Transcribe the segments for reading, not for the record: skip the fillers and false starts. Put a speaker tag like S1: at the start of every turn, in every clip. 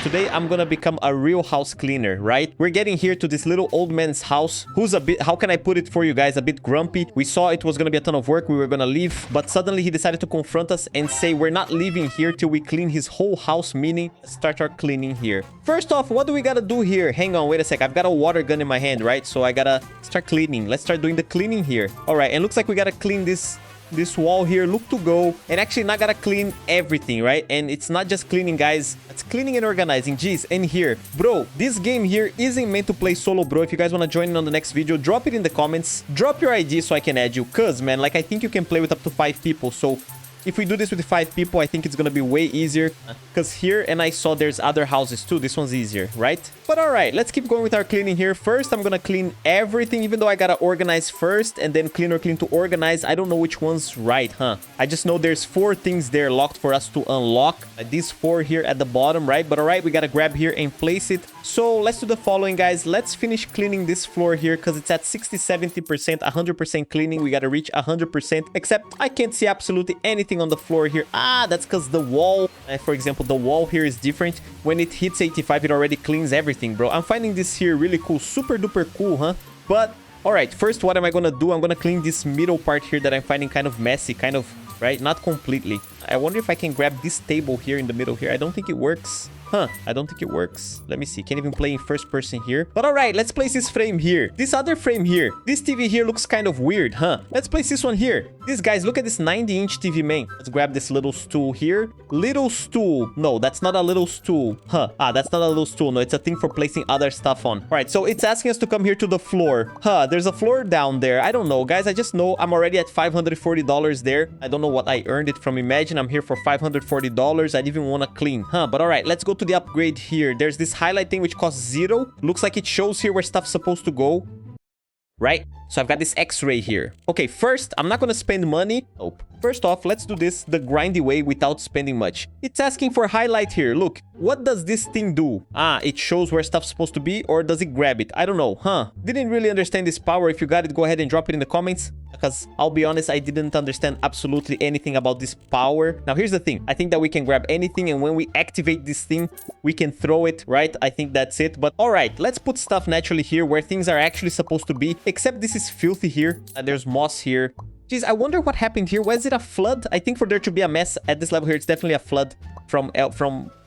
S1: today I'm gonna become a real house cleaner, right? We're getting here to this little old man's house who's a bit, how can I put it for you guys, a bit grumpy. We saw it was gonna be a ton of work, we were gonna leave, but suddenly he decided to confront us and say we're not leaving here till we clean his whole house, meaning start our cleaning here. First off, what do we gotta do here? Hang on, wait a sec. I've got a water gun in my hand, right? So I gotta start cleaning. Let's start doing the cleaning here. All right, and looks like we gotta clean this wall here. Look to go. And actually not gotta clean everything, right? And it's not just cleaning, guys. It's cleaning and organizing. Jeez. And here, bro, this game here isn't meant to play solo, bro. If you guys want to join in on the next video, drop it in the comments. Drop your ID so I can add you. Cause, man, like, I think you can play with up to 5 people. So if we do this with 5 people, I think it's gonna be way easier. Because here, and I saw there's other houses too. This one's easier, right? But all right, let's keep going with our cleaning here. First, I'm gonna clean everything, even though I gotta organize first and then clean or clean to organize. I don't know which one's right, huh? I just know there's 4 things there locked for us to unlock. These 4 here at the bottom, right? But all right, we gotta grab here and place it. So let's do the following, guys. Let's finish cleaning this floor here because it's at 60, 70%, 100% cleaning. We gotta reach 100%, except I can't see absolutely anything on the floor here. Ah, that's because the wall, for example, the wall here is different. When it hits 85, it already cleans everything, bro. I'm finding this here really cool, super duper cool, huh? But all right, first, what am I gonna do? I'm gonna clean this middle part here that I'm finding kind of messy, kind of, right? Not completely. I wonder if I can grab this table here in the middle here. I don't think it works. Huh, I don't think it works. Let me see. Can't even play in first person here. But all right, let's place this frame here. This other frame here. This TV here looks kind of weird, huh? Let's place this one here. These guys, look at this 90-inch TV, man. Let's grab this little stool here. Little stool. No, that's not a little stool. Huh. Ah, that's not a little stool. No, it's a thing for placing other stuff on. All right, so it's asking us to come here to the floor. Huh, there's a floor down there. I don't know, guys. I just know I'm already at $540 there. I don't know what I earned it from. Imagine I'm here for $540. I didn't even want to clean. Huh, but all right, let's go to the upgrade here. There's this highlight thing which costs 0. Looks like it shows here where stuff's supposed to go, right? So I've got this x-ray here. Okay, first, I'm not gonna spend money. Nope. First off, let's do this the grindy way without spending much. It's asking for highlight here. Look, what does this thing do? Ah, it shows where stuff's supposed to be, or does it grab it? I don't know, huh? Didn't really understand this power. If you got it, go ahead and drop it in the comments. Because I'll be honest, I didn't understand absolutely anything about this power. Now, here's the thing. I think that we can grab anything, and when we activate this thing, we can throw it, right? I think that's it. But all right, let's put stuff naturally here where things are actually supposed to be. Except this is filthy here. And there's moss here. Jeez, I wonder what happened here. Was it a flood? I think for there to be a mess at this level here, it's definitely a flood from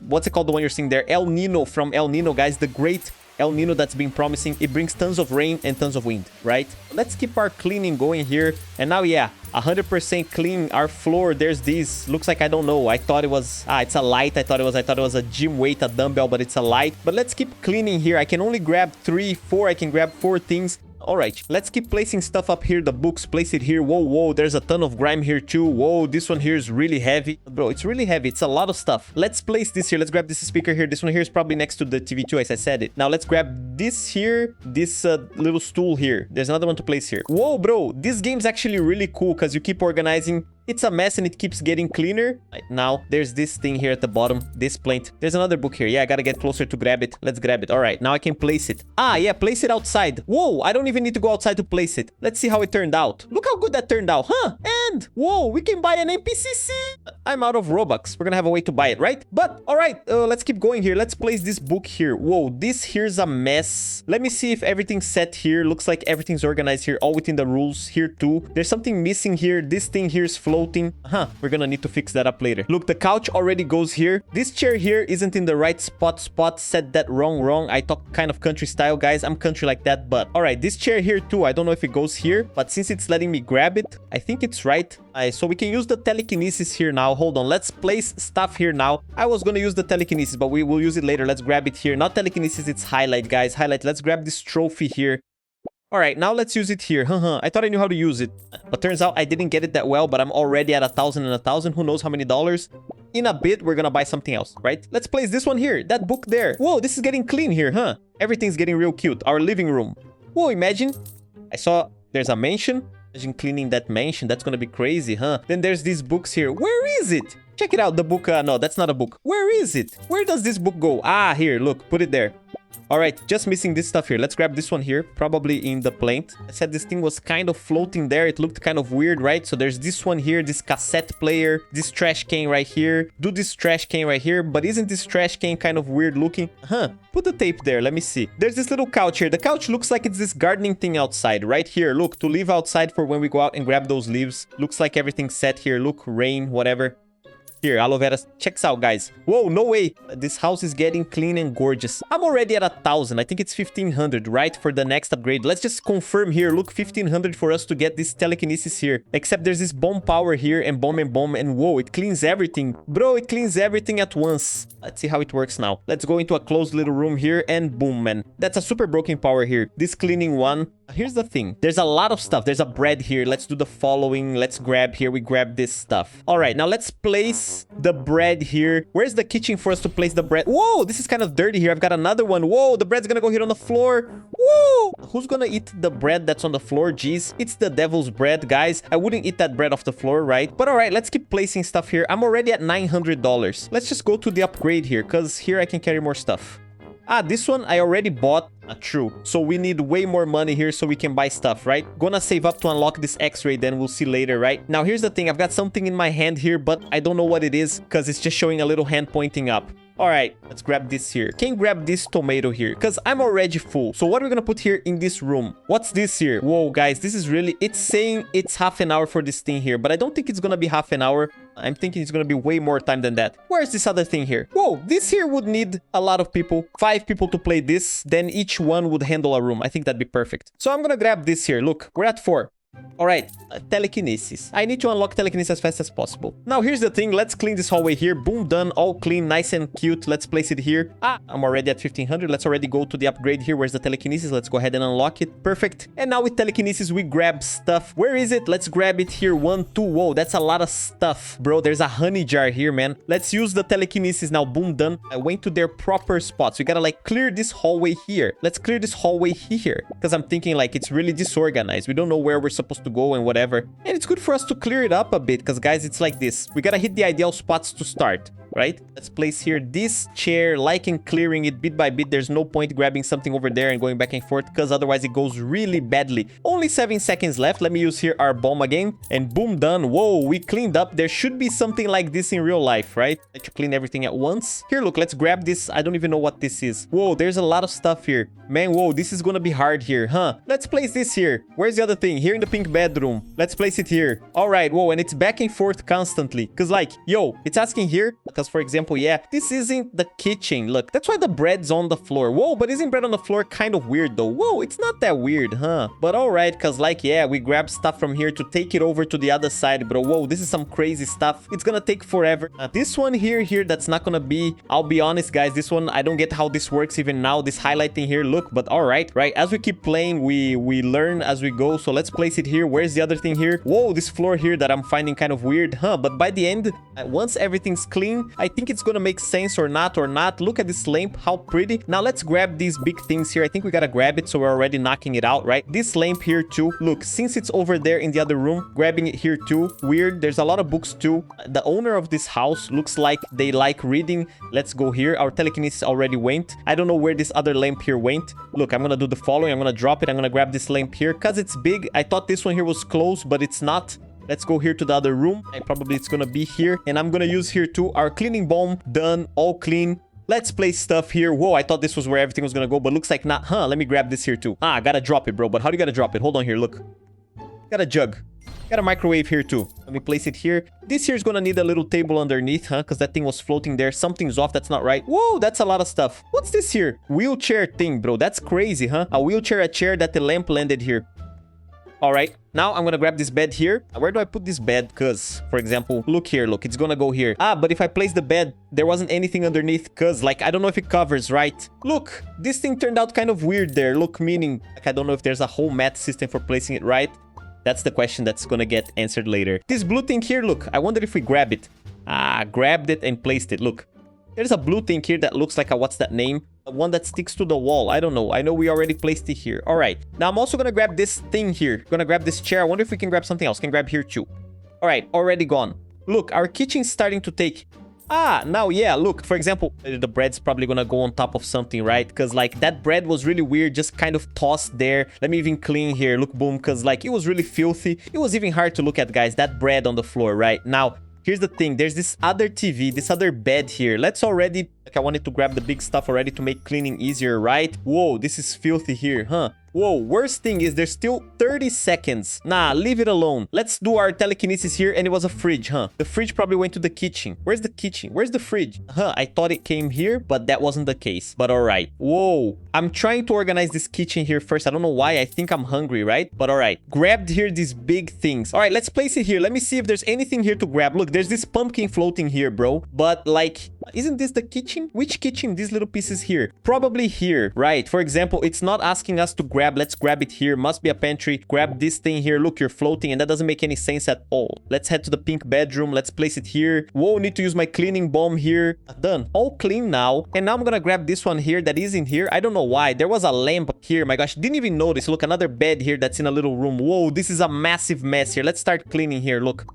S1: what's it called, the one you're seeing there? El Nino, from El Nino, guys. The great El Nino that's been promising. It brings tons of rain and tons of wind, right? Let's keep our cleaning going here. And now, yeah, 100% clean our floor. There's these, looks like, I don't know. I thought it was, it's a light. I thought it was a gym weight, a dumbbell, but it's a light. But let's keep cleaning here. I can only grab 3, 4. I can grab 4 things. All right, let's keep placing stuff up here. The books, place it here. Whoa, whoa, there's a ton of grime here too. Whoa, this one here is really heavy. Bro, it's really heavy. It's a lot of stuff. Let's place this here. Let's grab this speaker here. This one here is probably next to the TV too, as I said it. Now, let's grab this here, this little stool here. There's another one to place here. Whoa, bro, this game's actually really cool because you keep organizing. It's a mess and it keeps getting cleaner. Right, now, there's this thing here at the bottom, this plant. There's another book here. Yeah, I gotta get closer to grab it. Let's grab it. All right, now I can place it. Ah, yeah, place it outside. Whoa, I don't even need to go outside to place it. Let's see how it turned out. Look how good that turned out, huh? And, whoa, we can buy an NPCC. I'm out of Robux. We're gonna have a way to buy it, right? But, all right, let's keep going here. Let's place this book here. Whoa, this here's a mess. Let me see if everything's set here. Looks like everything's organized here, all within the rules here too. There's something missing here. This thing here is floating. We're gonna need to fix that up later. Look, the couch already goes here. This chair here isn't in the right spot. Said that wrong. I talk kind of country style, guys. I'm country like that, but all right, this chair here too. I don't know if it goes here, but since it's letting me grab it, I think it's right. So we can use the telekinesis here now. Hold on, let's place stuff here now. I was gonna use the telekinesis, but we will use it later. Let's grab it here. Not telekinesis, it's highlight, guys. Highlight. Let's grab this trophy here. All right, now let's use it here. I thought I knew how to use it, but turns out I didn't get it that well, but I'm already at 1,000 and 1,000. Who knows how many dollars? In a bit, we're gonna buy something else, right? Let's place this one here, that book there. Whoa, this is getting clean here, huh? Everything's getting real cute. Our living room. Whoa, imagine. I saw there's a mansion. Imagine cleaning that mansion. That's gonna be crazy, huh? Then there's these books here. Where is it? Check it out, the book. No, that's not a book. Where is it? Where does this book go? Ah, here, look, put it there. All right, just missing this stuff here. Let's grab this one here, probably in the plant. I said this thing was kind of floating there. It looked kind of weird, right? So there's this one here, this cassette player, this trash can right here. Do this trash can right here, but isn't this trash can kind of weird looking? Put the tape there. Let me see. There's this little couch here. The couch looks like it's this gardening thing outside right here. Look, to leave outside for when we go out and grab those leaves. Looks like everything's set here. Look, rain, whatever. Here, aloe vera. Checks out, guys. Whoa, no way. This house is getting clean and gorgeous. I'm already at 1,000. I think it's 1,500, right? For the next upgrade. Let's just confirm here. Look, 1,500 for us to get this telekinesis here. Except there's this bomb power here and bomb. And whoa, it cleans everything. Bro, it cleans everything at once. Let's see how it works now. Let's go into a closed little room here and boom, man. That's a super broken power here. This cleaning one. Here's the thing. There's a lot of stuff. There's a bread here. Let's do the following. Let's grab here. We grab this stuff. All right, now let's place the bread here. Where's the kitchen for us to place the bread? Whoa, this is kind of dirty here. I've got another one. Whoa, the bread's gonna go here on the floor. Whoa, who's gonna eat the bread that's on the floor? Jeez, it's the devil's bread, guys. I wouldn't eat that bread off the floor, right? But all right, let's keep placing stuff here. I'm already at $900. Let's just go to the upgrade here, because here I can carry more stuff. Ah, this one I already bought. True. So we need way more money here so we can buy stuff, right? Gonna save up to unlock this X-ray, then we'll see later, right? Now, here's the thing. I've got something in my hand here, but I don't know what it is because it's just showing a little hand pointing up. All right, let's grab this here. Can grab this tomato here because I'm already full. So what are we gonna put here in this room? What's this here? Whoa, guys, this is really... It's saying it's half an hour for this thing here, but I don't think it's gonna be half an hour. I'm thinking it's gonna be way more time than that. Where's this other thing here? Whoa, this here would need a lot of people. 5 people to play this. Then each one would handle a room. I think that'd be perfect. So I'm gonna grab this here. Look, we're at 4. All right, telekinesis. I need to unlock telekinesis as fast as possible. Now, here's the thing. Let's clean this hallway here. Boom, done. All clean, nice and cute. Let's place it here. I'm already at 1,500. Let's already go to the upgrade here. Where's the telekinesis? Let's go ahead and unlock it. Perfect. And now with telekinesis, we grab stuff. Where is it? Let's grab it here. 1, 2. Whoa, that's a lot of stuff. Bro, there's a honey jar here, man. Let's use the telekinesis now. Boom, done. I went to their proper spots. We gotta, like, clear this hallway here. Let's clear this hallway here. Because I'm thinking, like, it's really disorganized. We don't know where we're supposed to go and whatever. And it's good for us to clear it up a bit because, guys, it's like this. We gotta hit the ideal spots to start, right? Let's place here this chair, like and clearing it bit by bit. There's no point grabbing something over there and going back and forth because otherwise it goes really badly. Only 7 seconds left. Let me use here our bomb again and boom, done. Whoa, we cleaned up. There should be something like this in real life, right? Let you clean everything at once. Here, look, let's grab this. I don't even know what this is. Whoa, there's a lot of stuff here. Man, whoa, this is gonna be hard here, huh? Let's place this here. Where's the other thing? Here in the pink bedroom. Let's place it here. All right, whoa, and it's back and forth constantly. Because, like, yo, it's asking here. Because, for example, yeah, this isn't the kitchen. Look, that's why the bread's on the floor. Whoa, but isn't bread on the floor kind of weird, though? Whoa, it's not that weird, huh? But all right, because, like, yeah, we grab stuff from here to take it over to the other side, bro. Whoa, this is some crazy stuff. It's gonna take forever. This one here, that's not gonna be... I'll be honest, guys, this one, I don't get how this works even now. This highlighting here, look, but all right, right? As we keep playing, we learn as we go. So let's place it here. Where's the other thing here? Whoa, this floor here that I'm finding kind of weird, huh? But by the end, once everything's clean, I think it's gonna make sense or not. Look at this lamp, how pretty. Now let's grab these big things here. I think we gotta grab it, so we're already knocking it out, right? This lamp here too. Look, since it's over there in the other room, grabbing it here too. Weird. There's a lot of books too. The owner of this house looks like they like reading. Let's go here. Our telekinesis already went. I don't know where this other lamp here went. Look, I'm gonna do the following. I'm gonna drop it. I'm gonna grab this lamp here because it's big. I thought this one here was closed, but it's not. Let's go here to the other room. And probably it's gonna be here. And I'm gonna use here too our cleaning bomb. Done. All clean. Let's place stuff here. Whoa, I thought this was where everything was gonna go, but looks like not. Huh, let me grab this here too. I gotta drop it, bro. But how do you gotta drop it? Hold on here, look. Got a jug. Got a microwave here too. Let me place it here. This here is gonna need a little table underneath, huh? Because that thing was floating there. Something's off. That's not right. Whoa, that's a lot of stuff. What's this here? Wheelchair thing, bro. That's crazy, huh? A wheelchair, a chair that the lamp landed here. All right, now I'm gonna grab this bed here. Where do I put this bed? Because, for example, look here, look, it's gonna go here. But if I place the bed, there wasn't anything underneath because, like, I don't know if it covers, right? Look, this thing turned out kind of weird there. Look, meaning, like, I don't know if there's a whole math system for placing it right. That's the question that's gonna get answered later. This blue thing here, look, I wonder if we grab it. Grabbed it and placed it, look. There's a blue thing here that looks like a, what's that name? One that sticks to the wall. I don't know. I know we already placed it here. All right. Now I'm also going to grab this thing here. Gonna grab this chair. I wonder if we can grab something else. Can grab here too. All right. Already gone. Look, our kitchen's starting to take Ah, now, yeah, look, for example, the bread's probably gonna go on top of something, right? Because, like, that bread was really weird, just kind of tossed there. Let me even clean here. Look, boom, because, like, it was really filthy. It was even hard to look at, guys, that bread on the floor, right? Now, here's the thing. There's this other TV, this other bed here. Let's already... Like, I wanted to grab the big stuff already to make cleaning easier, right? Whoa, this is filthy here, huh? Whoa, worst thing is there's still 30 seconds. Nah, leave it alone. Let's do our telekinesis here, and it was a fridge, huh? The fridge probably went to the kitchen. Where's the kitchen? Where's the fridge? Huh, I thought it came here, but that wasn't the case. But all right. Whoa, I'm trying to organize this kitchen here first. I don't know why. I think I'm hungry, right? But all right. Grabbed here these big things. All right, let's place it here. Let me see if there's anything here to grab. Look, there's this pumpkin floating here, bro. But, like, isn't this the kitchen? Which kitchen? These little pieces here. Probably here, right? For example, it's not asking us to grab. Let's grab it here. Must be a pantry. Grab this thing here. Look, you're floating, and that doesn't make any sense at all. Let's head to the pink bedroom. Let's place it here. Whoa, need to use my cleaning bomb here. Done. All clean now. And now I'm gonna grab this one here that is in here. I don't know why. There was a lamp here. My gosh, didn't even notice. Look, another bed here that's in a little room. Whoa, this is a massive mess here. Let's start cleaning here. Look.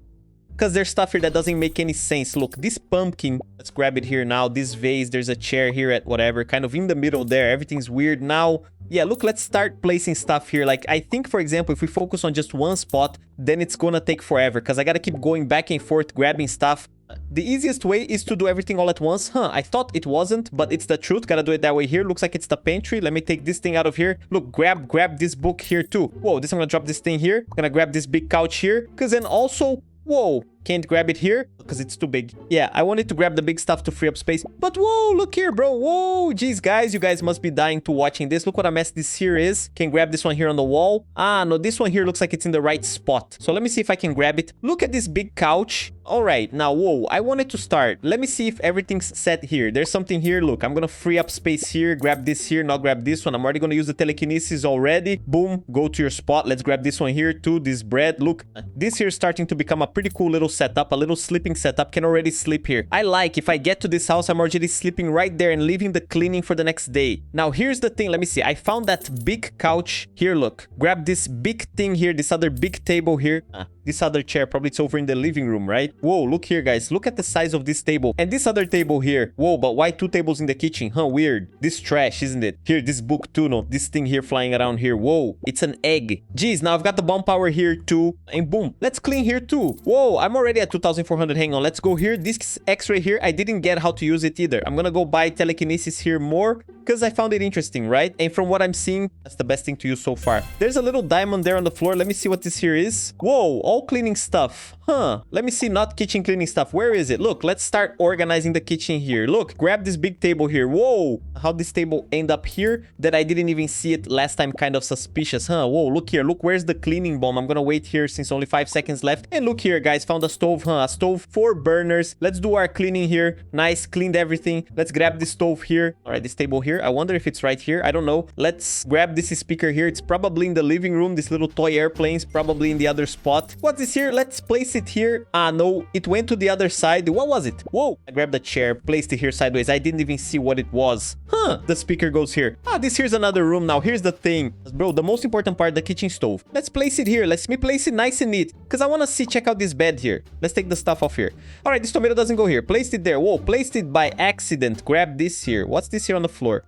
S1: Because there's stuff here that doesn't make any sense. Look, this pumpkin, let's grab it here now. This vase, there's a chair here at whatever, kind of in the middle there. Everything's weird now. Yeah, look, let's start placing stuff here. Like, I think, for example, if we focus on just one spot, then it's gonna take forever because I gotta keep going back and forth, grabbing stuff. The easiest way is to do everything all at once. Huh, I thought it wasn't, but it's the truth. Gotta do it that way here. Looks like it's the pantry. Let me take this thing out of here. Look, grab this book here too. Whoa, I'm gonna drop this thing here. Gonna grab this big couch here. Because then also... Whoa, can't grab it here because it's too big. Yeah, I wanted to grab the big stuff to free up space. But whoa, look here, bro. Whoa, geez, guys, you guys must be dying to watching this. Look what a mess this here is. Can grab this one here on the wall. Ah, no, this one here looks like it's in the right spot. So let me see if I can grab it. Look at this big couch. All right, now, whoa, I wanted to start. Let me see if everything's set here. There's something here. Look, I'm gonna free up space here. Grab this here, not grab this one. I'm already gonna use the telekinesis already. Boom, go to your spot. Let's grab this one here too, this bread. Look, this here is starting to become a pretty cool little setup, a little sleeping setup. Can already sleep here. I like if I get to this house, I'm already sleeping right there and leaving the cleaning for the next day. Now, here's the thing. Let me see. I found that big couch here. Look, grab this big thing here, this other big table here. This other chair, probably it's over in the living room, right? Whoa, look here, guys. Look at the size of this table. And this other table here. Whoa, but why two tables in the kitchen? Huh, weird. This trash, isn't it? Here, this book too, no? This thing here flying around here. Whoa, it's an egg. Geez, now I've got the bomb power here too. And boom, let's clean here too. Whoa, I'm already at 2,400. Hang on, let's go here. This x-ray here, I didn't get how to use it either. I'm gonna go buy telekinesis here more because I found it interesting, right? And from what I'm seeing, that's the best thing to use so far. There's a little diamond there on the floor. Let me see what this here is. Whoa, all cleaning stuff. Huh. Let me see, not kitchen cleaning stuff. Where is it? Look, let's start organizing the kitchen here. Look, grab this big table here. Whoa, how this table end up here that I didn't even see it last time. Kind of suspicious, huh? Whoa, look here. Look, where's the cleaning bomb? I'm gonna wait here since only 5 seconds left. And look here, guys, found a stove, huh? A stove, 4 burners. Let's do our cleaning here. Nice, cleaned everything. Let's grab this stove here. All right, this table here. I wonder if it's right here. I don't know. Let's grab this speaker here. It's probably in the living room. This little toy airplane's probably in the other spot. What's this here? Let's place it here. Ah, no, it went to the other side. What was it? Whoa, I grabbed the chair, placed it here sideways. I didn't even see what it was. Huh, the speaker goes here. Ah, this here's another room now. Here's the thing. Bro, the most important part, the kitchen stove. Let's place it here. Let's place it nice and neat. Because I want to see, check out this bed here. Let's take the stuff off here. All right, this tomato doesn't go here. Placed it there. Whoa, placed it by accident. Grab this here. What's this here on the floor?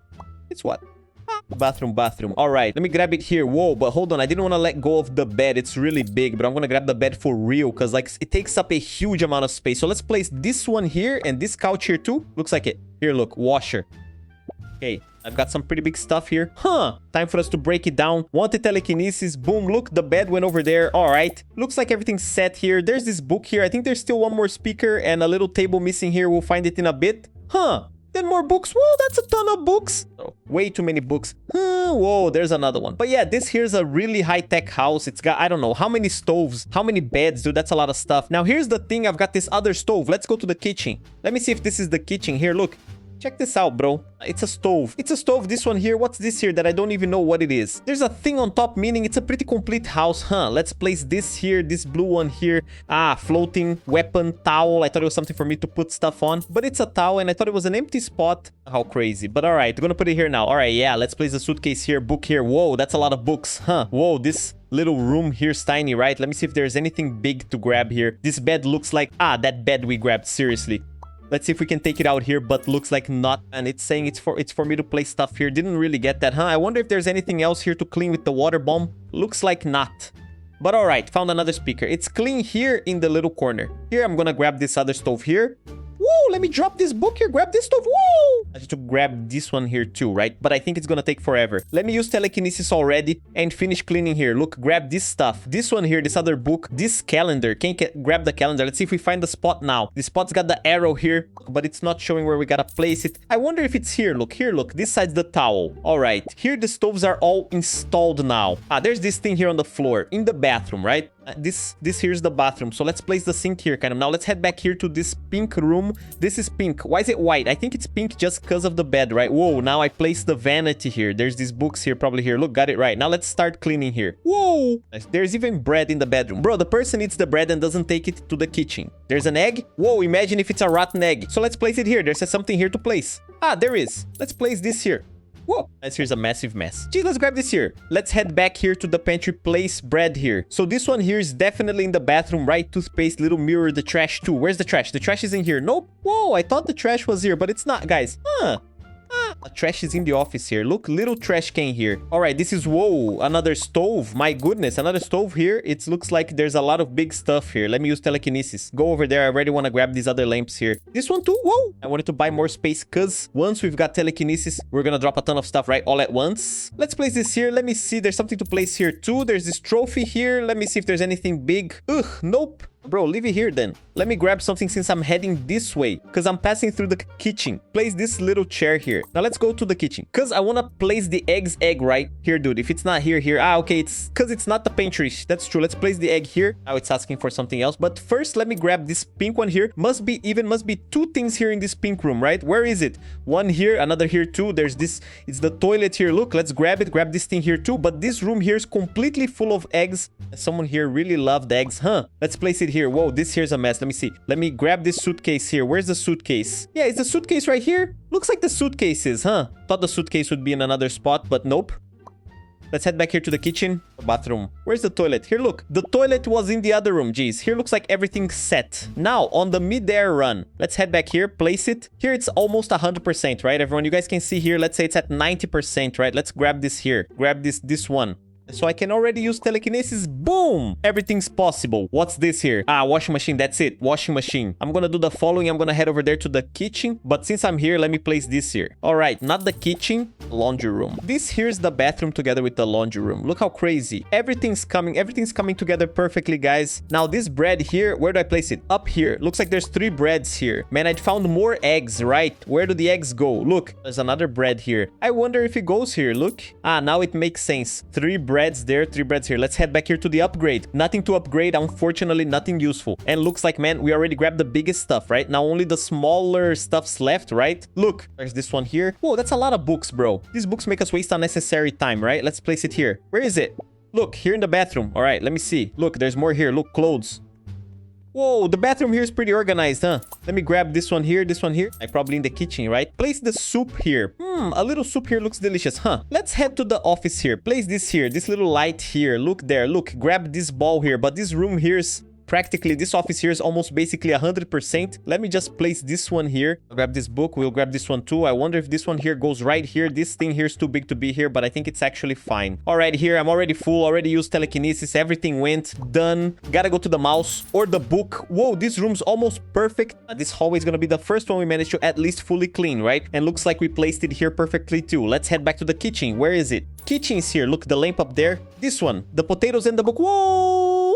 S1: It's what? Bathroom. All right, let me grab it here. Whoa, but hold on. I didn't want to let go of the bed. It's really big, but I'm going to grab the bed for real because, like, it takes up a huge amount of space. So let's place this one here and this couch here too. Looks like it. Here, look, washer. Okay, I've got some pretty big stuff here. Huh, time for us to break it down. Wanted telekinesis. Boom, look, the bed went over there. All right, looks like everything's set here. There's this book here. I think there's still one more speaker and a little table missing here. We'll find it in a bit. Huh. 10 more books. Whoa, that's a ton of books. Oh, way too many books. Whoa, there's another one. But yeah, this here's a really high-tech house. It's got, I don't know, how many stoves, how many beds, dude. That's a lot of stuff. Now, here's the thing. I've got this other stove. Let's go to the kitchen. Let me see if this is the kitchen. Here, look. Check this out, bro. It's a stove. It's a stove. This one here. What's this here that I don't even know what it is? There's a thing on top, meaning it's a pretty complete house, huh? Let's place this here, this blue one here. Ah, floating weapon towel. I thought it was something for me to put stuff on, but it's a towel, and I thought it was an empty spot. How crazy. But all right, we're gonna put it here now. All right, yeah, let's place the suitcase here, book here. Whoa, that's a lot of books, huh? Whoa, this little room here's tiny, right? Let me see if there's anything big to grab here. This bed looks like, that bed we grabbed, seriously. Let's see if we can take it out here, but looks like not. And it's saying it's for me to place stuff here. Didn't really get that, huh? I wonder if there's anything else here to clean with the water bomb. Looks like not. But all right, found another speaker. It's clean here in the little corner. Here, I'm gonna grab this other stove here. Whoa, let me drop this book here. Grab this stove. Whoa! I have to grab this one here too, right? But I think it's gonna take forever. Let me use telekinesis already and finish cleaning here. Look, grab this stuff. This one here, this other book, this calendar. Can't grab the calendar. Let's see if we find the spot now. The spot's got the arrow here, but it's not showing where we gotta place it. I wonder if it's here. Look, here, look. This side's the towel. All right. Here, the stoves are all installed now. Ah, there's this thing here on the floor in the bathroom, right? This here's the bathroom. So let's place the sink here kind of. Now let's head back here to this pink room. This is pink. Why is it white? I think it's pink just because of the bed, right? Whoa, now I placed the vanity here. There's these books here, probably here. Look, got it right. Now let's start cleaning here. Whoa! There's even bread in the bedroom. Bro, the person eats the bread and doesn't take it to the kitchen. There's an egg. Whoa, imagine if it's a rotten egg. So let's place it here. There's something here to place. Ah, there is. Let's place this here. Whoa, here's a massive mess. Geez, let's grab this here. Let's head back here to the pantry, place bread here. So this one here is definitely in the bathroom, right? Toothpaste, little mirror, the trash too. Where's the trash? The trash is in here. Nope. Whoa, I thought the trash was here, but it's not, guys. Huh. A trash is in the office here. Look, little trash can here. All right, this is, whoa, another stove. My goodness, another stove here. It looks like there's a lot of big stuff here. Let me use telekinesis. Go over there. I already want to grab these other lamps here. This one too. Whoa. I wanted to buy more space because once we've got telekinesis, we're going to drop a ton of stuff, right? All at once. Let's place this here. Let me see. There's something to place here too. There's this trophy here. Let me see if there's anything big. Ugh, nope. Bro, leave it here then. Let me grab something since I'm heading this way because I'm passing through the kitchen. Place this little chair here. Now let's go to the kitchen because I want to place the egg right here, dude. If it's not here, ah, okay. It's because it's not the pantry. That's true. Let's place the egg here. Now it's asking for something else. But first, let me grab this pink one here. Must be two things here in this pink room, right? Where is it? One here, another here too. There's this. It's the toilet here. Look, let's grab it. Grab this thing here too. But this room here is completely full of eggs. Someone here really loved eggs, huh? Let's place it here. Whoa, this here's a mess. Let me see. Let me grab this suitcase here. Where's the suitcase? Yeah, is the suitcase right here? Looks like the suitcase is, huh? Thought the suitcase would be in another spot, but nope. Let's head back here to the kitchen. Bathroom. Where's the toilet? Here, look. The toilet was in the other room. Jeez. Here looks like everything's set. Now, on the mid-air run. Let's head back here. Place it. Here, it's almost 100%, right, everyone? You guys can see here. Let's say it's at 90%, right? Let's grab this here. Grab this one. So I can already use telekinesis. Boom! Everything's possible. What's this here? Ah, washing machine. That's it. Washing machine. I'm gonna do the following. I'm gonna head over there to the kitchen. But since I'm here, let me place this here. All right, not the kitchen. Laundry room. This here's the bathroom together with the laundry room. Look how crazy. Everything's coming together perfectly, guys. Now this bread here, where do I place it? Up here. Looks like there's 3 breads here. Man, I found more eggs, right? Where do the eggs go? Look, there's another bread here. I wonder if it goes here. Look. Ah, now it makes sense. 3 breads there, 3 breads here. Let's head back here to the upgrade. Nothing to upgrade, unfortunately, nothing useful. And looks like, man, we already grabbed the biggest stuff, right? Now only the smaller stuff's left, right? Look, there's this one here. Whoa, that's a lot of books, bro. These books make us waste unnecessary time, right? Let's place it here. Where is it? Look, here in the bathroom. All right, let me see. Look, there's more here. Look, clothes. Whoa, the bathroom here is pretty organized, huh? Let me grab this one here, this one here. I probably in the kitchen, right? Place the soup here. A little soup here looks delicious, huh? Let's head to the office here. Place this here, this little light here. Look there, look, grab this ball here. But this room here is practically, this office here is almost basically 100%. Let me just place this one here. I'll grab this book. We'll grab this one too. I wonder if this one here goes right here. This thing here is too big to be here, but I think it's actually fine. All right, here, I'm already full. Already used telekinesis. Everything went. Done. Gotta go to the mouse or the book. Whoa, this room's almost perfect. This hallway is gonna be the first one we managed to at least fully clean, right? And looks like we placed it here perfectly too. Let's head back to the kitchen. Where is it? Kitchen's here. Look, the lamp up there. This one. The potatoes and the book. Whoa!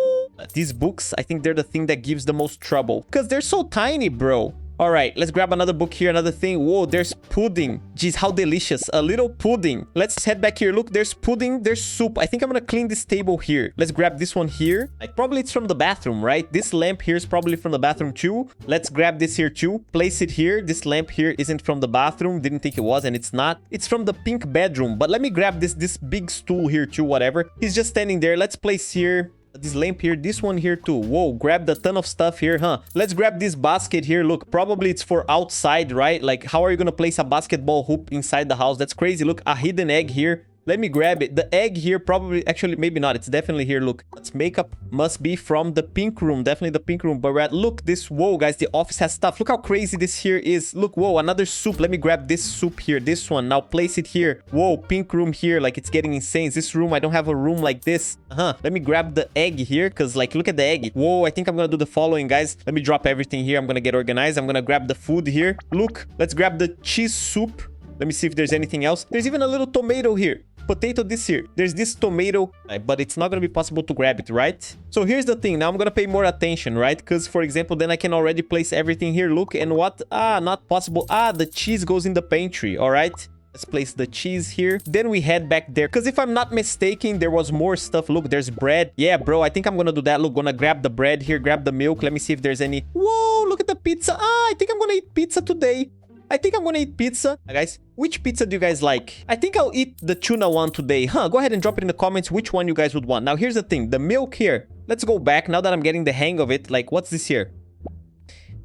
S1: These books, I think they're the thing that gives the most trouble because they're so tiny, bro. All right, let's grab another book here, another thing. Whoa, there's pudding. Jeez, how delicious. A little pudding. Let's head back here. Look, there's pudding, there's soup. I think I'm gonna clean this table here. Let's grab this one here. Like, probably it's from the bathroom, right? This lamp here is probably from the bathroom too. Let's grab this here too. Place it here. This lamp here isn't from the bathroom. Didn't think it was, and it's not. It's from the pink bedroom. But let me grab this big stool here too, whatever. He's just standing there. Let's place here. This lamp here, this one here too. Whoa, grabbed a ton of stuff here, huh? Let's grab this basket here. Look, probably it's for outside, right? Like, how are you gonna place a basketball hoop inside the house? That's crazy. Look, a hidden egg here. Let me grab it. The egg here probably, actually, maybe not. It's definitely here. Look, let's makeup must be from the pink room. Definitely the pink room. But we're at, look, this, whoa, guys, the office has stuff. Look how crazy this here is. Look, whoa, another soup. Let me grab this soup here. This one. Now place it here. Whoa, pink room here. Like, it's getting insane. Is this room? I don't have a room like this. Let me grab the egg here, because, like, look at the egg. Whoa, I think I'm gonna do the following, guys. Let me drop everything here. I'm gonna get organized. I'm gonna grab the food here. Look, let's grab the cheese soup. Let me see if there's anything else. There's even a little tomato here. Potato this here. There's this tomato, but it's not gonna be possible to grab it, right? So here's the thing. Now I'm gonna pay more attention, right? Because, for example, then I can already place everything here. Look, and what? Not possible. The cheese goes in the pantry, all right? Let's place the cheese here. Then we head back there. Because if I'm not mistaken, there was more stuff. Look, there's bread. Yeah, bro, I think I'm gonna do that. Look, gonna grab the bread here, grab the milk. Let me see if there's any. Whoa, look at the pizza. I think I'm gonna eat pizza today. I think I'm gonna eat pizza. Guys, which pizza do you guys like? I think I'll eat the tuna one today. Go ahead and drop it in the comments which one you guys would want. Now, here's the thing. The milk here. Let's go back now that I'm getting the hang of it. Like, what's this here?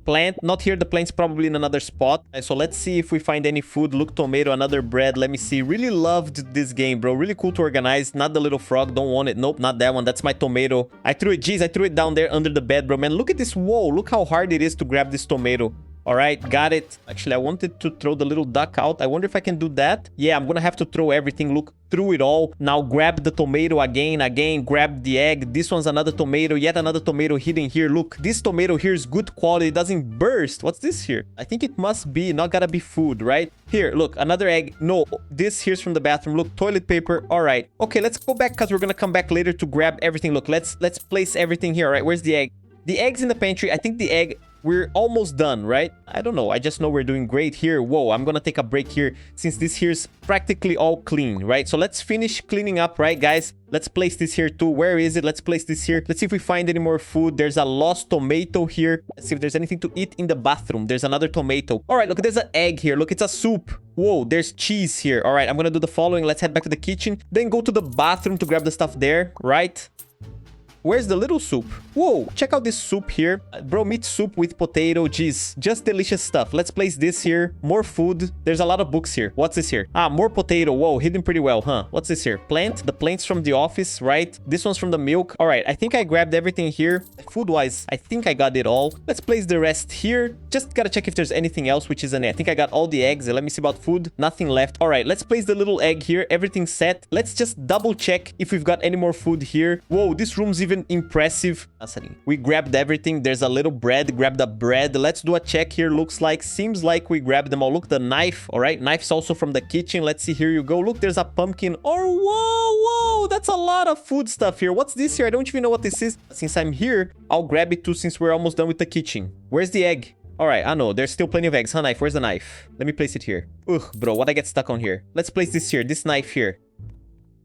S1: Plant. Not here. The plant's probably in another spot. So let's see if we find any food. Look, tomato, another bread. Let me see. Really loved this game, bro. Really cool to organize. Not the little frog. Don't want it. Nope, not that one. That's my tomato. I threw it. Jeez, I threw it down there under the bed, bro. Man, look at this. Whoa, look how hard it is to grab this tomato. All right, got it. Actually, I wanted to throw the little duck out. I wonder if I can do that. Yeah, I'm gonna have to throw everything. Look, through it all. Now grab the tomato again. Grab the egg. This one's another tomato. Yet another tomato hidden here. Look, this tomato here is good quality. It doesn't burst. What's this here? I think it must be, not gotta be food, right? Here, look, another egg. No, this here's from the bathroom. Look, toilet paper. All right. Okay, let's go back because we're gonna come back later to grab everything. Look, let's place everything here. All right, where's the egg? The egg's in the pantry. I think the egg... We're almost done, right? I don't know. I just know we're doing great here. Whoa, I'm gonna take a break here since this here's practically all clean, right? So let's finish cleaning up, right, guys? Let's place this here too. Where is it? Let's place this here. Let's see if we find any more food. There's a lost tomato here. Let's see if there's anything to eat in the bathroom. There's another tomato. All right, look, there's an egg here. Look, it's a soup. Whoa, there's cheese here. All right, I'm gonna do the following. Let's head back to the kitchen. Then go to the bathroom to grab the stuff there, right? Where's the little soup? Whoa, check out this soup here. Bro, meat soup with potato. Jeez, just delicious stuff. Let's place this here. More food. There's a lot of books here. What's this here? More potato. Whoa, hidden pretty well, huh? What's this here? Plant. The plant's from the office, right? This one's from the milk. All right, I think I grabbed everything here. Food-wise, I think I got it all. Let's place the rest here. Just gotta check if there's anything else, which isn't it. I think I got all the eggs. Let me see about food. Nothing left. All right, let's place the little egg here. Everything's set. Let's just double check if we've got any more food here. Whoa, this room's even impressive. We grabbed everything. There's a little bread. Grab the bread. Let's do a check here. Seems like we grabbed them all. Look, the knife. All right, knife's also from the kitchen. Let's see. Here you go. Look, there's a pumpkin. Whoa, that's a lot of food stuff here. What's this here? I don't even know what this is. Since I'm here, I'll grab it too since we're almost done with the kitchen. Where's the egg? All right, I know. There's still plenty of eggs. Huh, knife? Where's the knife? Let me place it here. Ugh, bro, what I get stuck on here? Let's place this here. This knife here.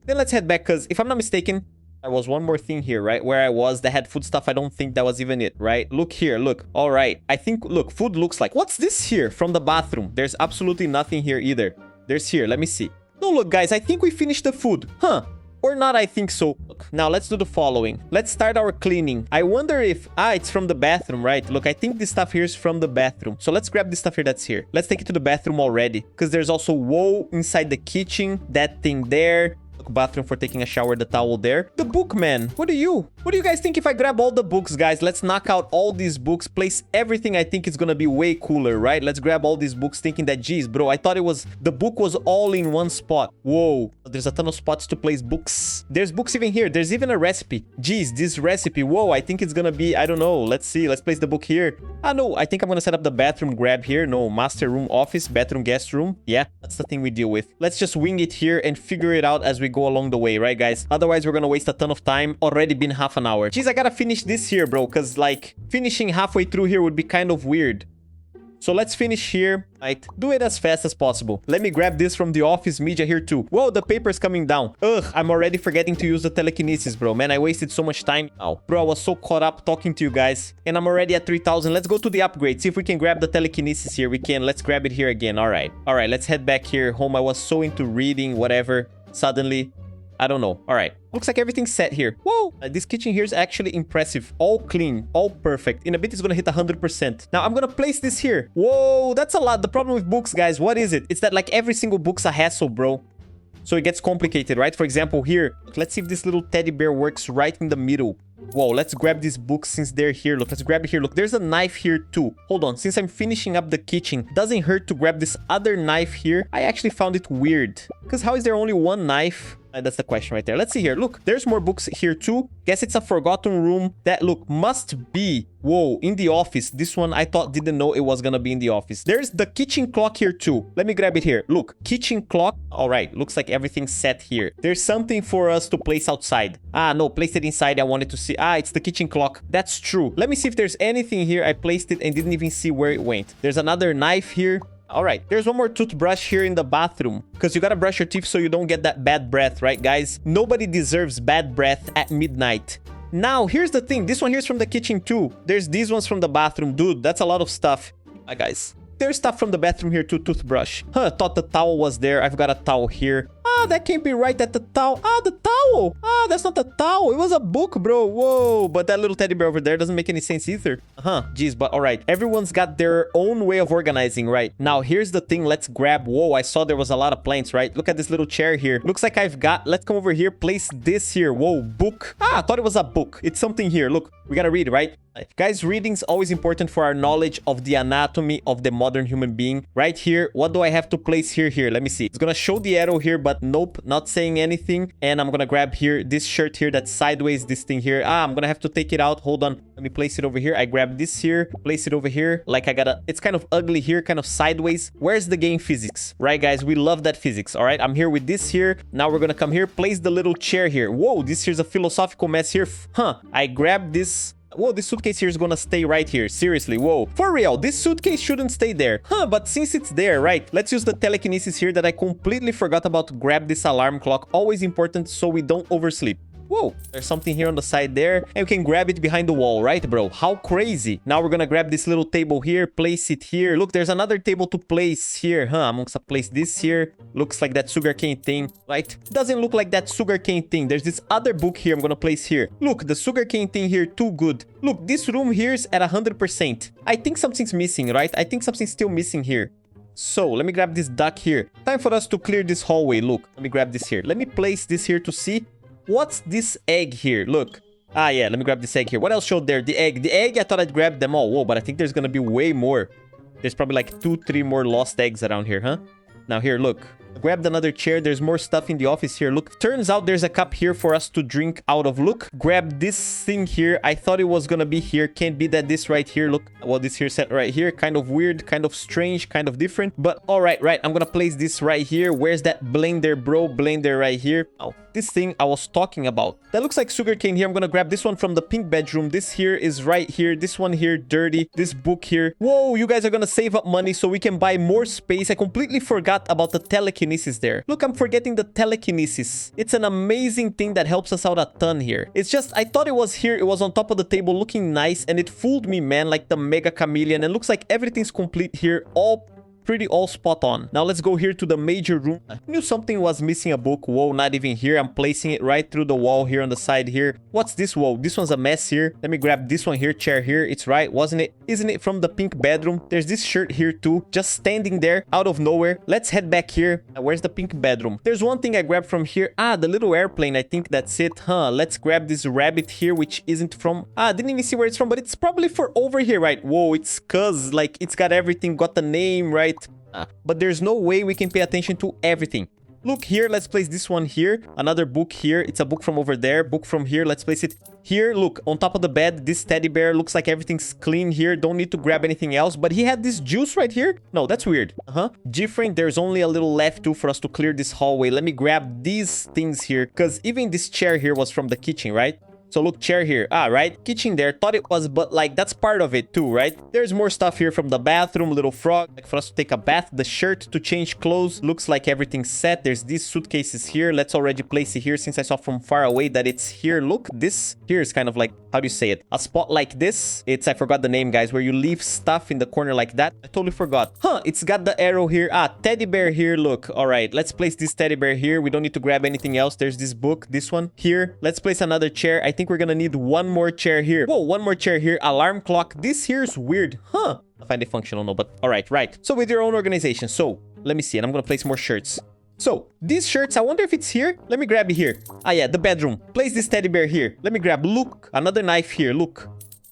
S1: Then let's head back because if I'm not mistaken, there was one more thing here, right? Where I was that had food stuff. I don't think that was even it, right? Look here, look. All right. I think, look, food looks like... What's this here from the bathroom? There's absolutely nothing here either. There's here. Let me see. No, look, guys. I think we finished the food. Huh. Or not, I think so. Look, now let's do the following. Let's start our cleaning. I wonder if... it's from the bathroom, right? Look, I think this stuff here is from the bathroom. So let's grab this stuff here that's here. Let's take it to the bathroom already. Because there's also wool inside the kitchen. That thing there. Bathroom for taking a shower, the towel there. The book, man. What do you guys think if I grab all the books, guys? Let's knock out all these books, place everything. I think it's gonna be way cooler, right? Let's grab all these books thinking that, geez, bro, I thought the book was all in one spot. Whoa, there's a ton of spots to place books. There's books even here. There's even a recipe. Geez, this recipe. Whoa, I think it's gonna be, I don't know. Let's see. Let's place the book here. No, I think I'm gonna set up the bathroom grab here. No, master room, office, bathroom, guest room. Yeah, that's the thing we deal with. Let's just wing it here and figure it out as we go along the way, right, guys? Otherwise, we're gonna waste a ton of time. Already been half an hour. Jeez, I gotta finish this here, bro, because, like, finishing halfway through here would be kind of weird. So let's finish here. Right, do it as fast as possible. Let me grab this from the office media here too. Whoa, the paper's coming down. Ugh, I'm already forgetting to use the telekinesis, bro. Man, I wasted so much time now. Bro, I was so caught up talking to you guys. And I'm already at 3,000. Let's go to the upgrade. See if we can grab the telekinesis here. We can. Let's grab it here again. All right. All right, let's head back here. Home, I was so into reading, whatever. Suddenly... I don't know. All right. Looks like everything's set here. Whoa! This kitchen here is actually impressive. All clean. All perfect. In a bit, it's gonna hit 100%. Now, I'm gonna place this here. Whoa! That's a lot. The problem with books, guys, what is it? It's that, like, every single book's a hassle, bro. So it gets complicated, right? For example, here, let's see if this little teddy bear works right in the middle. Whoa, let's grab these books since they're here. Look, let's grab it here. Look, there's a knife here too. Hold on, since I'm finishing up the kitchen, doesn't hurt to grab this other knife here. I actually found it weird, because how is there only one knife? That's the question right there. Let's see here. Look, there's more books here too. Guess it's a forgotten room that, look, must be, whoa, in the office. This one I thought didn't know it was gonna be in the office. There's the kitchen clock here too. Let me grab it here. Look, kitchen clock. All right, looks like everything's set here. There's something for us to place outside. Ah, no, place it inside. I wanted to see. Ah, it's the kitchen clock. That's true. Let me see if there's anything here. I placed it and didn't even see where it went. There's another knife here. All right, there's one more toothbrush here in the bathroom, because you gotta brush your teeth so you don't get that bad breath, right, guys? Nobody deserves bad breath at midnight. Now, here's the thing. This one here's from the kitchen too. There's these ones from the bathroom. Dude, that's a lot of stuff. Hi, guys. There's stuff from the bathroom here too, toothbrush. Huh, thought the towel was there. I've got a towel here. Ah, that can't be right. That the towel. Ah, the towel. Ah, that's not the towel. It was a book, bro. Whoa, but that little teddy bear over there doesn't make any sense either. Geez, but all right. Everyone's got their own way of organizing, right? Now, here's the thing. Let's grab. Whoa, I saw there was a lot of plants, right? Look at this little chair here. Looks like I've got. Let's come over here. Place this here. Whoa, book. Ah, I thought it was a book. It's something here. Look, we gotta read, right? Guys, reading's always important for our knowledge of the anatomy of the modern human being. Right here, what do I have to place here? Let me see. It's gonna show the arrow here, but nope, not saying anything. And I'm gonna grab here this shirt here that's sideways, this thing here. Ah, I'm gonna have to take it out. Hold on. Let me place it over here. I grab this here, place it over here. Like I gotta, it's kind of ugly here, kind of sideways. Where's the game physics? Right, guys, we love that physics. All right, I'm here with this here. Now we're gonna come here, place the little chair here. Whoa, this here's a philosophical mess here. I grab this. Whoa, this suitcase here is gonna stay right here. Seriously, whoa. For real, this suitcase shouldn't stay there. But since it's there, right? Let's use the telekinesis here that I completely forgot about to grab this alarm clock. Always important so we don't oversleep. Whoa, there's something here on the side there. And we can grab it behind the wall, right, bro? How crazy. Now we're gonna grab this little table here, place it here. Look, there's another table to place here. I'm gonna place this here. Looks like that sugarcane thing, right? Doesn't look like that sugarcane thing. There's this other book here I'm gonna place here. Look, the sugarcane thing here, too good. Look, this room here is at 100%. I think something's missing, right? I think something's still missing here. So, let me grab this duck here. Time for us to clear this hallway. Look, let me grab this here. Let me place this here to see. What's this egg here? Look. Ah, yeah, let me grab this egg here. What else showed there? The egg. The egg, I thought I'd grab them all. Whoa, but I think there's gonna be way more. There's probably like 2-3 more lost eggs around here, Now here, look. Grabbed another chair. There's more stuff in the office here. Look, turns out there's a cup here for us to drink out of. Look, grab this thing here. I thought it was gonna be here. Can't be that this right here. Look, well, this here set right here. Kind of weird, kind of strange, kind of different. But all right, I'm gonna place this right here. Where's that blender, bro? Blender right here. Oh, this thing I was talking about. That looks like sugarcane here. I'm gonna grab this one from the pink bedroom. This here is right here. This one here, dirty. This book here. Whoa, you guys are gonna save up money so we can buy more space. I completely forgot about the telekinesis there. Look, I'm forgetting the telekinesis. It's an amazing thing that helps us out a ton here. It's just, I thought it was here. It was on top of the table looking nice, and it fooled me, man, like the mega chameleon. And looks like everything's complete here. All spot on. Now let's go here to the major room. I knew something was missing a book. Whoa, not even here. I'm placing it right through the wall here on the side here. What's this? Whoa, this one's a mess here. Let me grab this one here, chair here. It's right, wasn't it? Isn't it from the pink bedroom? There's this shirt here too, just standing there out of nowhere. Let's head back here. Where's the pink bedroom? There's one thing I grabbed from here. Ah, the little airplane. I think that's it. Let's grab this rabbit here, which isn't from... Ah, didn't even see where it's from, but it's probably for over here, right? Whoa, it's cuz, like, it's got everything, got the name, right? But there's no way we can pay attention to everything. Look here, let's place this one here. Another book here. It's a book from over there. Book from here. Let's place it here. Look, on top of the bed, this teddy bear looks like everything's clean here. Don't need to grab anything else. But he had this juice right here. No, that's weird. Different. There's only a little left too for us to clear this hallway. Let me grab these things here, because even this chair here was from the kitchen, right? So look, chair here. Ah, right? Kitchen there. Thought it was, but like, that's part of it too, right? There's more stuff here from the bathroom. Little frog. Like for us to take a bath. The shirt to change clothes. Looks like everything's set. There's these suitcases here. Let's already place it here since I saw from far away that it's here. Look, this here is kind of like, how do you say it? A spot like this. It's, I forgot the name, guys, where you leave stuff in the corner like that. I totally forgot. It's got the arrow here. Ah, teddy bear here. Look. All right. Let's place this teddy bear here. We don't need to grab anything else. There's this book. This one here. Let's place another chair. I think we're gonna need one more chair here. Whoa, one more chair here. Alarm clock. This here is weird. I find it functional, no, but all right, right. So with your own organization. So let me see. And I'm gonna place more shirts. So, these shirts, I wonder if it's here. Let me grab it here. Ah, yeah, the bedroom. Place this teddy bear here. Let me grab. Look, another knife here. Look.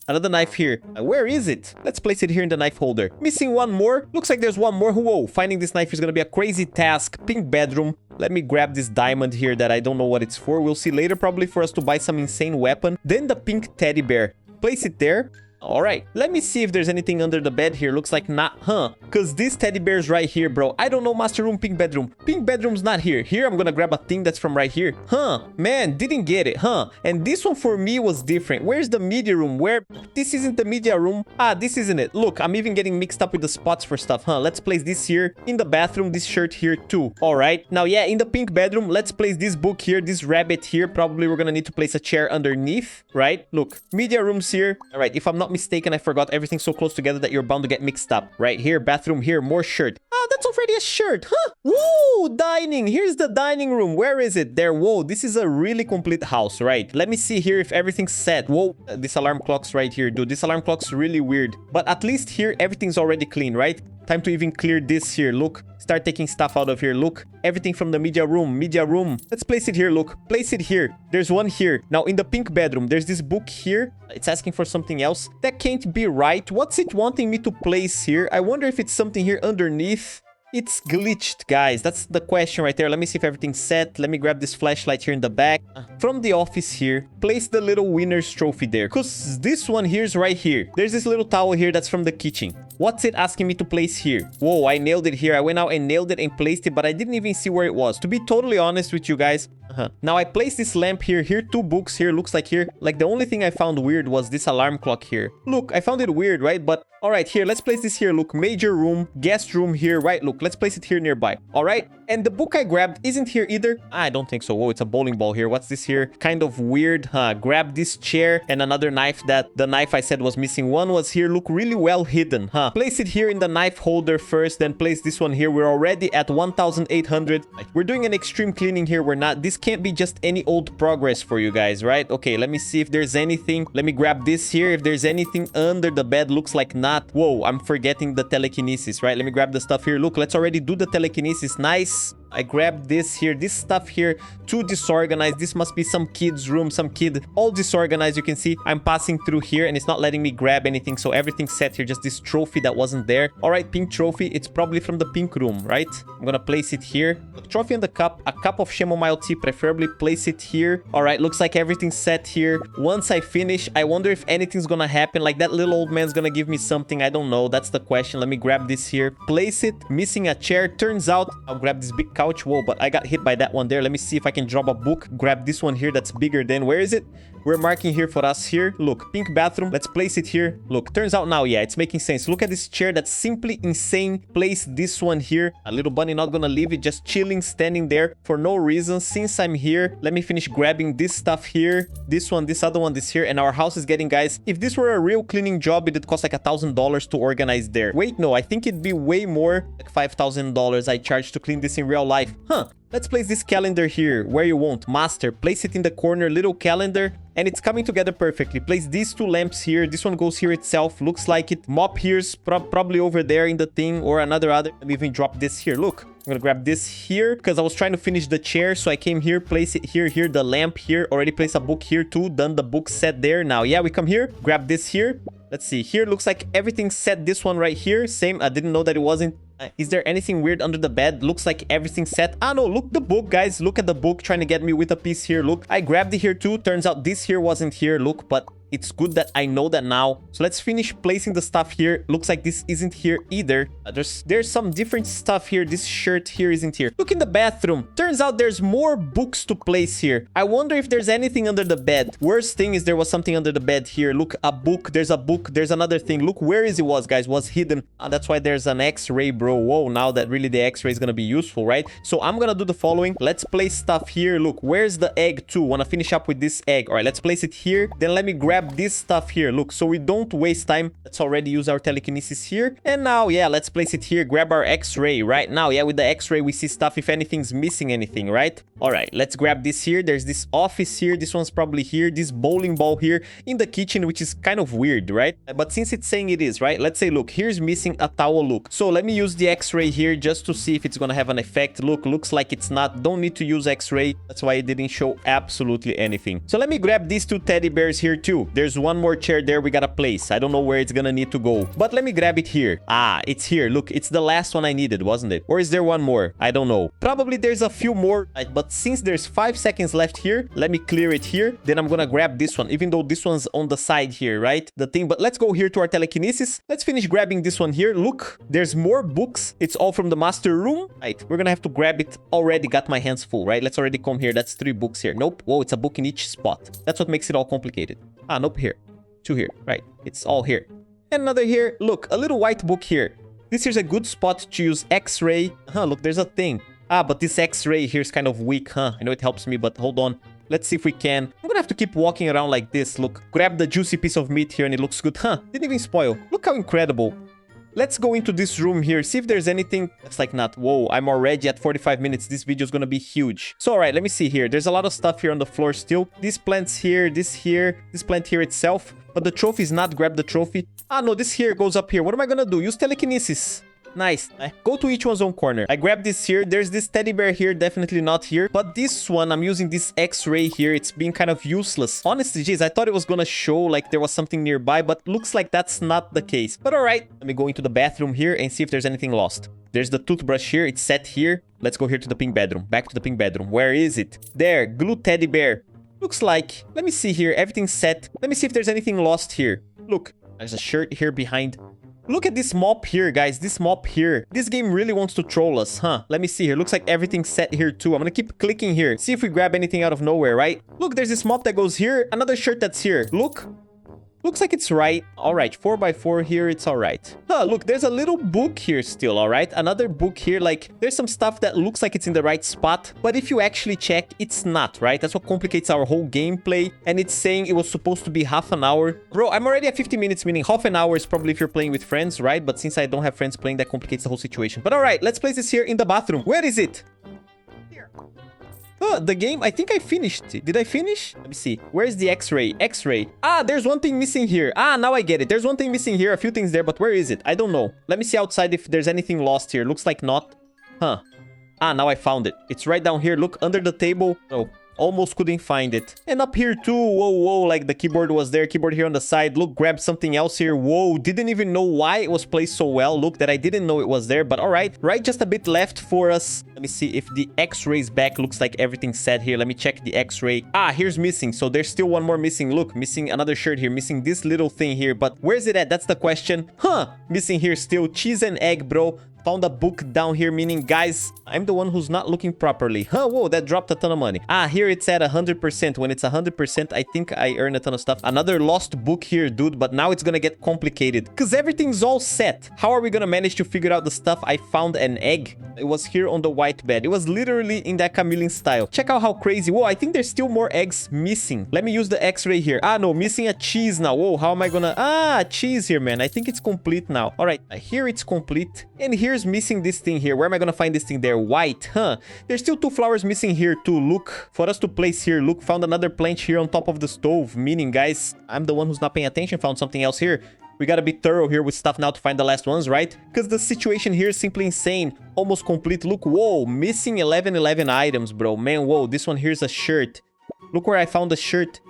S1: Another knife here. Where is it? Let's place it here in the knife holder. Missing one more. Looks like there's one more. Whoa, finding this knife is gonna be a crazy task. Pink bedroom. Let me grab this diamond here that I don't know what it's for. We'll see later, probably for us to buy some insane weapon. Then the pink teddy bear. Place it there. All right, let me see if there's anything under the bed here. Looks like not, huh? Because this teddy bear's right here, bro. I don't know, master room, pink bedroom. Pink bedroom's not here. Here, I'm gonna grab a thing that's from right here. Huh, man, didn't get it, huh? And this one for me was different. Where's the media room? Where? This isn't the media room. Ah, this isn't it. Look, I'm even getting mixed up with the spots for stuff, huh? Let's place this here. In the bathroom, this shirt here too. All right, now, yeah, in the pink bedroom, let's place this book here, this rabbit here. Probably we're gonna need to place a chair underneath, right? Look, media room's here. All right, if I'm not mistaken, I forgot everything's so close together that you're bound to get mixed up. Right here, bathroom here, more shirt. Ah, that's already a shirt, huh? Woo, dining. Here's the dining room. Where is it? There. Whoa, this is a really complete house, right? Let me see here if everything's set. Whoa, this alarm clock's right here, dude. This alarm clock's really weird. But at least here, everything's already clean, right? Time to even clear this here. Look, start taking stuff out of here. Look, everything from the media room. Media room. Let's place it here. Look, place it here. There's one here. Now, in the pink bedroom, there's this book here. It's asking for something else. That can't be right. What's it wanting me to place here? I wonder if it's something here underneath. It's glitched, guys. That's the question right there. Let me see if everything's set. Let me grab this flashlight here in the back. From the office here, place the little winner's trophy there. Because this one here's right here. There's this little towel here that's from the kitchen. What's it asking me to place here? Whoa, I nailed it here. I went out and nailed it and placed it, but I didn't even see where it was. To be totally honest with you guys. Now, I placed this lamp here. Here, 2 books here. Looks like here. Like, the only thing I found weird was this alarm clock here. Look, I found it weird, right? But, all right, here, let's place this here. Look, major room, guest room here, right? Look, let's place it here nearby. All right? And the book I grabbed isn't here either. I don't think so. Whoa, it's a bowling ball here. What's this here? Kind of weird, huh? Grab this chair and another knife that the knife I said was missing. One was here. Look, really well hidden, huh? Place it here in the knife holder first, then place this one here. We're already at 1,800. We're doing an extreme cleaning here. We're not. This can't be just any old progress for you guys, right? Okay, let me see if there's anything. Let me grab this here. If there's anything under the bed, looks like not. Whoa, I'm forgetting the telekinesis, right? Let me grab the stuff here. Look, let's already do the telekinesis. Nice. I grabbed this here, this stuff here, too disorganized. This must be some kid's room, some kid, all disorganized. You can see I'm passing through here and it's not letting me grab anything. So everything's set here, just this trophy that wasn't there. All right, pink trophy. It's probably from the pink room, right? I'm gonna place it here. Trophy and the cup, a cup of chamomile tea, preferably place it here. All right, looks like everything's set here. Once I finish, I wonder if anything's gonna happen. Like that little old man's gonna give me something. I don't know. That's the question. Let me grab this here. Place it. Missing a chair. Turns out I'll grab this big couch. Whoa, but I got hit by that one there. Let me see if I can drop a book. Grab this one here that's bigger than, where is it? We're marking here for us here. Look, pink bathroom. Let's place it here. Look, turns out now, yeah, it's making sense. Look at this chair. That's simply insane. Place this one here. A little bunny, not gonna leave it. Just chilling, standing there for no reason. Since I'm here, let me finish grabbing this stuff here. This one, this other one, this here. And our house is getting, guys, if this were a real cleaning job, it'd cost like $1,000 to organize there. Wait, no, I think it'd be way more, like $5,000 I charge to clean this in real life. Huh. Let's place this calendar here, where you want. Master, place it in the corner, little calendar, and it's coming together perfectly. Place these 2 lamps here. This one goes here itself. Looks like it. Mop here's probably over there in the thing, or another other. Let me even drop this here. Look, I'm gonna grab this here, because I was trying to finish the chair, so I came here, place it here, the lamp here. Already placed a book here too. Done the book set there. Now, yeah, we come here, grab this here. Let's see. Here looks like everything's set. This one right here. Same. I didn't know that it wasn't. Is there anything weird under the bed? Looks like everything's set. Ah, no. Look, the book, guys. Look at the book trying to get me with a piece here. Look, I grabbed it here too. Turns out this here wasn't here. Look, but it's good that I know that now. So let's finish placing the stuff here. Looks like this isn't here either. There's some different stuff here. This shirt here isn't here. Look in the bathroom. Turns out there's more books to place here. I wonder if there's anything under the bed. Worst thing is there was something under the bed here. Look, a book. There's a book. There's another thing. Look where is it was, guys. Was hidden. That's why there's an x-ray, bro. Whoa, now that really the x-ray is gonna be useful, right? So I'm gonna do the following. Let's place stuff here. Look, where's the egg too? Wanna finish up with this egg. All right, let's place it here. Then let me grab this stuff here. Look, so we don't waste time. Let's already use our telekinesis here. And now, yeah, let's place it here. Grab our x-ray right now. Yeah, with the x-ray, we see stuff if anything's missing anything, right? All right, let's grab this here. There's this office here. This one's probably here. This bowling ball here in the kitchen, which is kind of weird, right? But since it's saying it is, right? Let's say, look, here's missing a towel. Look, so let me use the X-ray here just to see if it's gonna have an effect. Look, looks like it's not. Don't need to use X-ray. That's why it didn't show absolutely anything. So let me grab these 2 teddy bears here too. There's one more chair there we gotta place. I don't know where it's gonna need to go, but let me grab it here. Ah, it's here. Look, it's the last one I needed, wasn't it? Or is there one more? I don't know. Probably there's a few more, but since there's 5 seconds left here, let me clear it here. Then I'm gonna grab this one, even though this one's on the side here, right? The thing, but let's go here to our telekinesis. Let's finish grabbing this one here. Look, there's more books. It's all from the master room. Right, we're gonna have to grab it. Already got my hands full, right? Let's already come here. That's 3 books here. Nope. Whoa, it's a book in each spot. That's what makes it all complicated. Ah, nope, here. 2 here. Right, it's all here. And another here. Look, a little white book here. This here's a good spot to use X-ray. Look, there's a thing. Ah, but this X-ray here is kind of weak, I know it helps me, but hold on. Let's see if we can. I'm gonna have to keep walking around like this. Look, grab the juicy piece of meat here and it looks good. Didn't even spoil. Look how incredible. Let's go into this room here, see if there's anything. It's like not. Whoa, I'm already at 45 minutes. This video is gonna be huge. So, all right, let me see here. There's a lot of stuff here on the floor still. These plants here, this plant here itself. But the trophy is not. Grab the trophy. Ah, no, this here goes up here. What am I gonna do? Use telekinesis. Nice. Go to each one's own corner. I grabbed this here. There's this teddy bear here. Definitely not here. But this one, I'm using this X-ray here. It's being kind of useless. Honestly, geez, I thought it was gonna show like there was something nearby, but looks like that's not the case. But all right, let me go into the bathroom here and see if there's anything lost. There's the toothbrush here. It's set here. Let's go here to the pink bedroom. Back to the pink bedroom. Where is it? There. Glue teddy bear. Looks like. Let me see here. Everything's set. Let me see if there's anything lost here. Look, there's a shirt here behind. Look at this mop here, guys. This mop here. This game really wants to troll us, Let me see here. Looks like everything's set here too. I'm gonna keep clicking here. See if we grab anything out of nowhere, right? Look, there's this mop that goes here. Another shirt that's here. Look. Looks like it's right. All right, 4x4 here. It's all right. Look, there's a little book here still, all right? Another book here. Like, there's some stuff that looks like it's in the right spot. But if you actually check, it's not, right? That's what complicates our whole gameplay. And it's saying it was supposed to be half an hour. Bro, I'm already at 50 minutes, meaning half an hour is probably if you're playing with friends, right? But since I don't have friends playing, that complicates the whole situation. But all right, let's place this here in the bathroom. Where is it? The game, I think I finished it. Did I finish? Let me see. Where's the X-ray? X-ray. Ah, there's one thing missing here. Ah, now I get it. There's one thing missing here. A few things there, but where is it? I don't know. Let me see outside if there's anything lost here. Looks like not. Ah, now I found it. It's right down here. Look, under the table. Oh, almost couldn't find it. And up here too. Whoa, whoa, like the keyboard was there. Keyboard here on the side. Look, grab something else here. Whoa, didn't even know why it was placed so well. Look, that I didn't know it was there, but all right. Right, just a bit left for us. Let me see if the X-ray's back. Looks like everything's set here. Let me check the X-ray. Ah, here's missing. So there's still one more missing. Look, missing another shirt here. Missing this little thing here. But where's it at? That's the question. Missing here still. Cheese and egg, bro. Found a book down here, meaning, guys, I'm the one who's not looking properly. Whoa, that dropped a ton of money. Ah, here it's at 100%. When it's 100%, I think I earn a ton of stuff. Another lost book here, dude, but now it's gonna get complicated because everything's all set. How are we gonna manage to figure out the stuff? I found an egg. It was here on the white bed. It was literally in that chameleon style. Check out how crazy. Whoa, I think there's still more eggs missing. Let me use the X-ray here. Ah, no, missing a cheese now. Whoa, how am I gonna... Ah, cheese here, man. I think it's complete now. All right, here it's complete. And here's missing this thing here. Where am I gonna find this thing there? White, There's still 2 flowers missing here too. Look, for us to place here. Look, found another plant here on top of the stove. Meaning, guys, I'm the one who's not paying attention. Found something else here. We gotta be thorough here with stuff now to find the last ones, right? Because the situation here is simply insane. Almost complete. Look, whoa, missing 11 items, bro. Man, whoa, this one here's a shirt. Look where I found the shirt.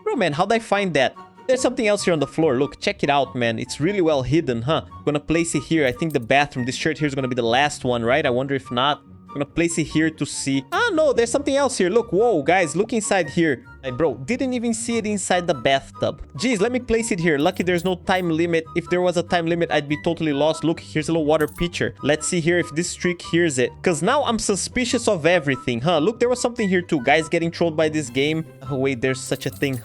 S1: Bro, man, how'd I find that? There's something else here on the floor. Look, check it out, man. It's really well hidden, Gonna place it here. I think the bathroom. This shirt here is gonna be the last one, right? I wonder if not. I'm gonna place it here to see. Ah, no, there's something else here. Look, whoa, guys, look inside here. Hey, bro, didn't even see it inside the bathtub. Jeez, let me place it here. Lucky there's no time limit. If there was a time limit, I'd be totally lost. Look, here's a little water pitcher. Let's see here if this trick hears it. Because now I'm suspicious of everything, Look, there was something here too. Guys getting trolled by this game. Oh, wait, there's such a thing,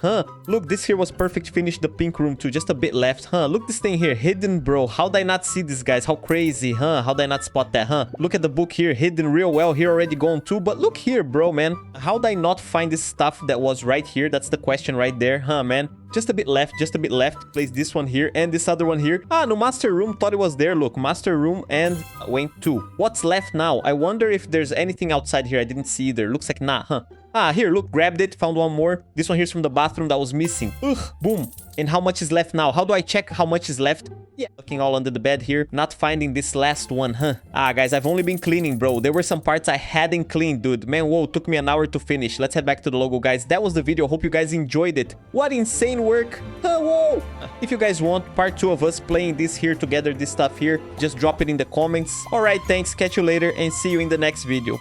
S1: Look, this here was perfect. Finish the pink room too. Just a bit left, Look, this thing here. Hidden, bro. How'd I not see this, guys? How crazy, How'd I not spot that, Look at the book here. Hidden real well. Here already gone too. But look here, bro, man. How'd I not find this stuff that was right here? That's the question right there, man. Just a bit left, just a bit left. Place this one here and this other one here. Ah, no, master room. Thought it was there. Look, master room and went 2. What's left now? I wonder if there's anything outside here I didn't see either. Looks like not, Ah, here, look, grabbed it, found one more. This one here's from the bathroom that was missing. Ugh, boom. And how much is left now? How do I check how much is left? Yeah, looking all under the bed here, not finding this last one, huh? Ah, guys, I've only been cleaning, bro. There were some parts I hadn't cleaned, dude. Man, whoa, took me an hour to finish. Let's head back to the logo, guys. That was the video. Hope you guys enjoyed it. What insane work. Huh, whoa. If you guys want part 2 of us playing this here together, this stuff here, just drop it in the comments. All right, thanks. Catch you later and see you in the next video.